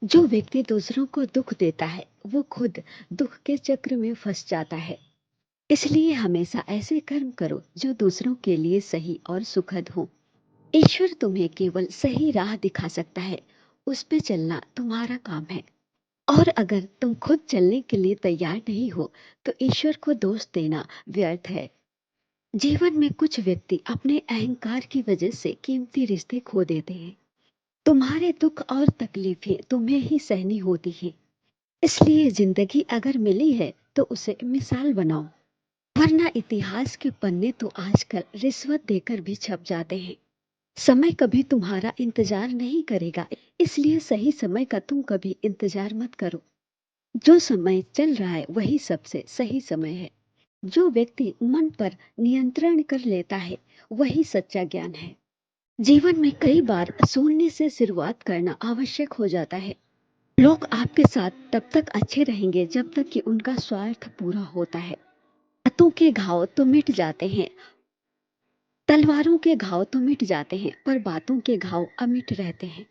जो व्यक्ति दूसरों को दुख देता है वो खुद दुख के चक्र में फंस जाता है। इसलिए हमेशा ऐसे कर्म करो जो दूसरों के लिए सही और सुखद हो। ईश्वर तुम्हें केवल सही राह दिखा सकता है, उस पे चलना तुम्हारा काम है। और अगर तुम खुद चलने के लिए तैयार नहीं हो तो ईश्वर को दोष देना व्यर्थ है। जीवन में कुछ व्यक्ति अपने अहंकार की वजह से कीमती रिश्ते खो देते हैं। तुम्हारे दुख और तकलीफें तुम्हें ही सहनी होती हैं। इसलिए जिंदगी अगर मिली है तो उसे मिसाल बनाओ, वरना इतिहास के पन्ने तो आजकल रिश्वत देकर भी छप जाते हैं। समय कभी तुम्हारा इंतजार नहीं करेगा, इसलिए सही समय का तुम कभी इंतजार मत करो। जो समय चल रहा है वही सबसे सही समय है। जो व्यक्ति मन पर नियंत्रण कर लेता है वही सच्चा ज्ञान है। जीवन में कई बार शून्य से शुरुआत करना आवश्यक हो जाता है। लोग आपके साथ तब तक अच्छे रहेंगे जब तक कि उनका स्वार्थ पूरा होता है। बातों के घाव तो मिट जाते हैं, तलवारों के घाव तो मिट जाते हैं, पर बातों के घाव अमिट रहते हैं।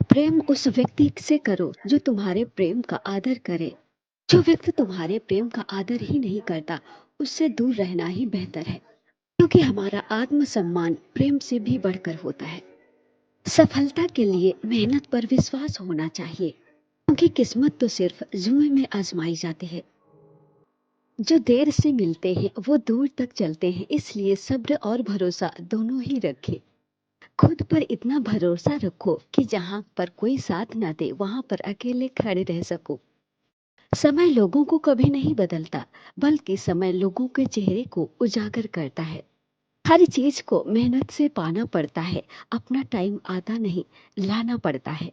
प्रेम उस व्यक्ति से करो जो तुम्हारे प्रेम का आदर करे। जो व्यक्ति तुम्हारे प्रेम का आदर ही नहीं करता उससे दूर रहना ही बेहतर है, क्योंकि हमारा आत्मसम्मान प्रेम से भी बढ़कर होता है। सफलता के लिए मेहनत पर विश्वास होना चाहिए, क्योंकि किस्मत तो सिर्फ जुए में आजमाई जाती है। जो देर से मिलते हैं वो दूर तक चलते हैं, इसलिए सब्र और भरोसा दोनों ही रखें। खुद पर इतना भरोसा रखो कि जहां पर कोई साथ ना दे वहां पर अकेले खड़े रह सको। समय लोगों को कभी नहीं बदलता, बल्कि समय लोगों के चेहरे को उजागर करता है। हर चीज को मेहनत से पाना पड़ता है, अपना टाइम आता नहीं, लाना पड़ता है।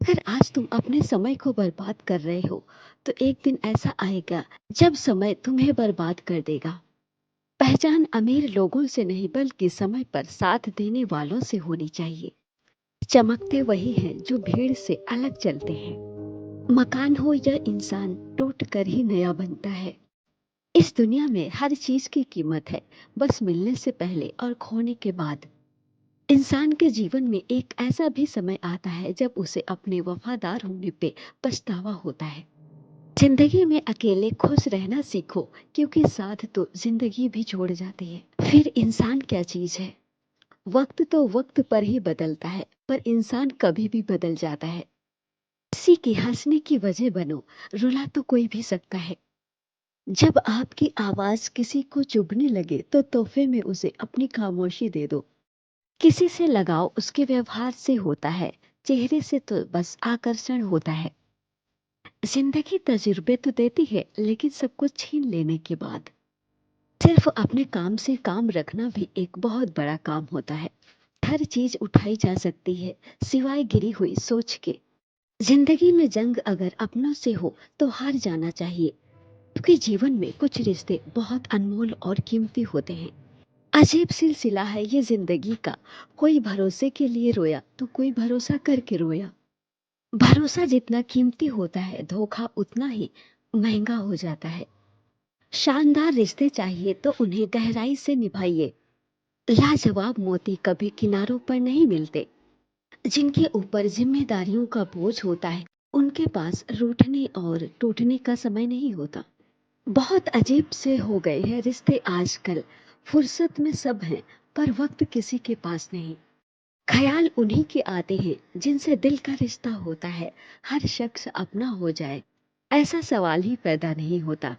अगर आज तुम अपने समय को बर्बाद कर रहे हो तो एक दिन ऐसा आएगा जब समय तुम्हें बर्बाद कर देगा। पहचान अमीर लोगों से नहीं बल्कि समय पर साथ देने वालों से होनी चाहिए। चमकते वही हैं जो भीड़ से अलग चलते हैं। मकान हो या इंसान, टूट कर ही नया बनता है। इस दुनिया में हर चीज की कीमत है, बस मिलने से पहले और खोने के बाद। इंसान के जीवन में एक ऐसा भी समय आता है जब उसे अपने वफादार होने पे पछतावा होता है। जिंदगी में अकेले खुश रहना सीखो, क्योंकि साथ तो जिंदगी भी छोड़ जाती है। फिर इंसान क्या चीज है। वक्त तो वक्त पर ही बदलता है, पर इंसान कभी भी बदल जाता है। किसी की हंसने की वजह बनो, रुला तो कोई भी सकता है। जब आपकी आवाज किसी को चुभने लगे तो तोहफे में उसे अपनी खामोशी दे दो। किसी से लगाव उसके व्यवहार से होता है, चेहरे से तो बस आकर्षण होता है। जिंदगी तजुर्बे तो देती है, लेकिन सब कुछ छीन लेने के बाद सिर्फ अपने काम से काम रखना भी एक बहुत बड़ा काम होता है। हर चीज उठाई जा सकती है सिवाय गिरी हुई सोच के। जिंदगी में जंग अगर अपनों से हो तो हार जाना चाहिए, क्योंकि जीवन में कुछ रिश्ते बहुत अनमोल और कीमती होते हैं। अजीब सिलसिला है ये जिंदगी का, कोई भरोसे के लिए रोया तो कोई भरोसा करके रोया। भरोसा जितना कीमती होता है धोखा उतना ही महंगा हो जाता है। शानदार रिश्ते चाहिए तो उन्हें गहराई से निभाइए। लाजवाब मोती कभी किनारों पर नहीं मिलते। जिनके ऊपर जिम्मेदारियों का बोझ होता है उनके पास रूठने और टूटने का समय नहीं होता। बहुत अजीब से हो गए हैं रिश्ते आजकल। फुर्सत में सब हैं, पर वक्त किसी के पास नहीं। ख्याल उन्हीं के आते हैं जिनसे दिल का रिश्ता होता है। हर शख्स अपना हो जाए ऐसा सवाल ही पैदा नहीं होता।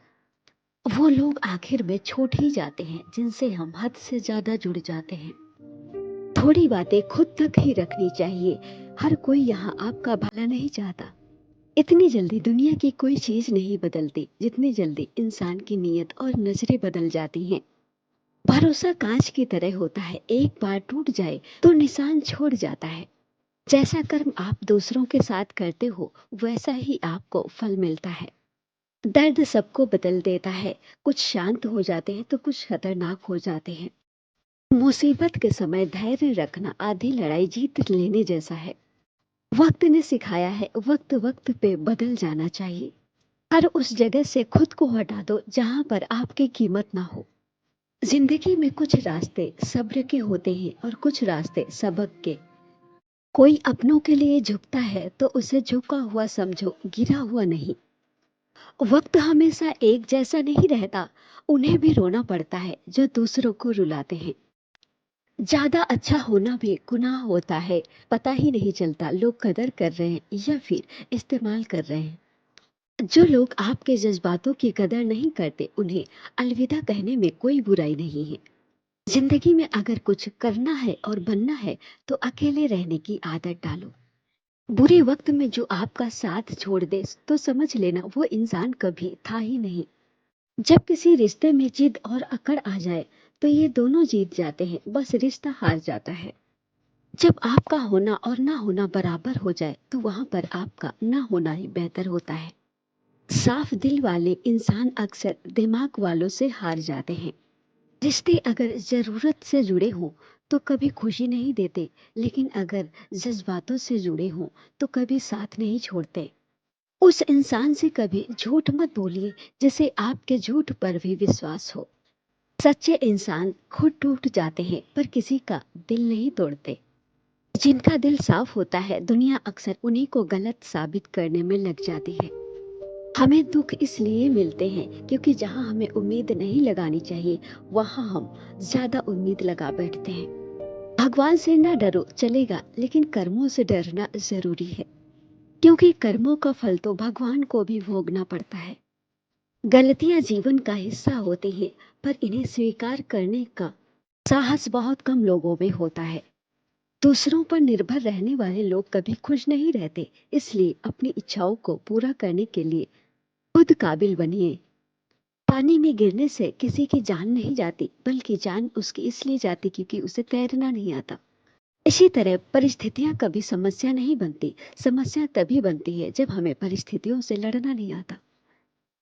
वो लोग आखिर में छूट ही जाते हैं जिनसे हम हद से ज्यादा जुड़ जाते हैं। थोड़ी बातें खुद तक ही रखनी चाहिए। हर कोई यहाँ आपका भला नहीं चाहता। इतनी जल्दी दुनिया की कोई चीज नहीं बदलती जितनी जल्दी इंसान की नीयत और नजरें बदल जाती हैं। भरोसा कांच की तरह होता है, एक बार टूट जाए तो निशान छोड़ जाता है। जैसा कर्म आप दूसरों के साथ करते हो वैसा ही आपको फल मिलता है। दर्द सबको बदल देता है, कुछ शांत हो जाते हैं तो कुछ खतरनाक हो जाते हैं। मुसीबत के समय धैर्य रखना आधी लड़ाई जीत लेने जैसा है। वक्त ने सिखाया है वक्त वक्त पे बदल जाना चाहिए। हर उस जगह से खुद को हटा दो जहां पर आपकी कीमत ना हो। जिंदगी में कुछ रास्ते सब्र के होते हैं और कुछ रास्ते सबक के। कोई अपनों के लिए झुकता है तो उसे झुका हुआ समझो, गिरा हुआ नहीं। वक्त हमेशा एक जैसा नहीं रहता। उन्हें भी रोना पड़ता है जो दूसरों को रुलाते हैं। ज्यादा अच्छा होना भी गुनाह होता है। पता ही नहीं चलता लोग कदर कर रहे हैं या फिर इस्तेमाल कर रहे हैं। जो लोग आपके जज्बातों की कदर नहीं करते उन्हें अलविदा कहने में कोई बुराई नहीं है। जिंदगी में अगर कुछ करना है और बनना है तो अकेले रहने की आदत डालो। बुरे वक्त में जो आपका साथ छोड़ दे तो समझ लेना वो इंसान कभी था ही नहीं। जब किसी रिश्ते में जिद और अकड़ आ जाए तो ये दोनों जीत जाते हैं, बस रिश्ता हार जाता है। जब आपका होना और ना होना बराबर हो जाए तो वहां पर आपका ना होना ही बेहतर होता है। साफ दिल वाले इंसान अक्सर दिमाग वालों से हार जाते हैं। रिश्ते अगर जरूरत से जुड़े हों तो कभी खुशी नहीं देते, लेकिन अगर जज्बातों से जुड़े हों तो कभी साथ नहीं छोड़ते। उस इंसान से कभी झूठ मत बोलिए जिसे आपके झूठ पर भी विश्वास हो। सच्चे इंसान खुद टूट जाते हैं पर किसी का दिल नहीं तोड़ते। जिनका दिल साफ होता है दुनिया अक्सर उन्हीं को गलत साबित करने में लग जाती है। हमें दुख इसलिए मिलते हैं क्योंकि जहां हमें उम्मीद नहीं लगानी चाहिए वहां हम ज्यादा उम्मीद लगा बैठते हैं। भगवान से ना डरो चलेगा, लेकिन कर्मों से डरना जरूरी है, क्योंकि कर्मों का फल तो भगवान को भी भोगना पड़ता है। गलतियां जीवन का हिस्सा होती हैं, पर इन्हें स्वीकार करने का साहस बहुत कम लोगों में होता है। दूसरों पर निर्भर रहने वाले लोग कभी खुश नहीं रहते, इसलिए अपनी इच्छाओं को पूरा करने के लिए खुद काबिल बनिए। पानी में गिरने से किसी की जान नहीं जाती, बल्कि जान उसकी इसलिए जाती क्योंकि उसे तैरना नहीं आता। इसी तरह परिस्थितियां कभी समस्या नहीं बनती, समस्या तभी बनती है जब हमें परिस्थितियों से लड़ना नहीं आता।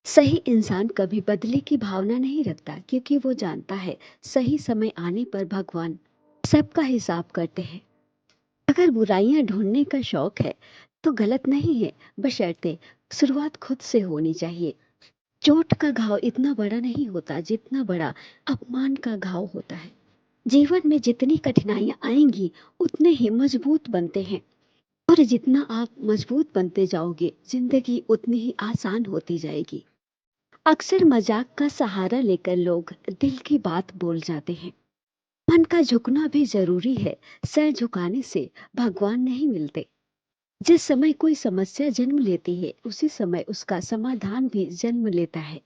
सही इंसान कभी बदले की भावना नहीं रखता, क्योंकि वो जानता है सही समय आने पर भगवान सबका हिसाब करते हैं। अगर बुराइयां ढूंढने का शौक है तो गलत नहीं है, बशर्ते शुरुआत खुद से होनी चाहिए। चोट का घाव इतना बड़ा नहीं होता जितना बड़ा अपमान का घाव होता है। जीवन में जितनी कठिनाइयां आएंगी उतने ही मजबूत बनते हैं, और जितना आप मजबूत बनते जाओगे जिंदगी उतनी ही आसान होती जाएगी। अक्सर मजाक का सहारा लेकर लोग दिल की बात बोल जाते हैं। मन का झुकना भी जरूरी है। सर झुकाने से भगवान नहीं मिलते। जिस समय कोई समस्या जन्म लेती है उसी समय उसका समाधान भी जन्म लेता है।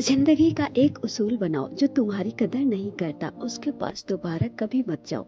जिंदगी का एक उसूल बनाओ, जो तुम्हारी कदर नहीं करता उसके पास दोबारा कभी मत जाओ।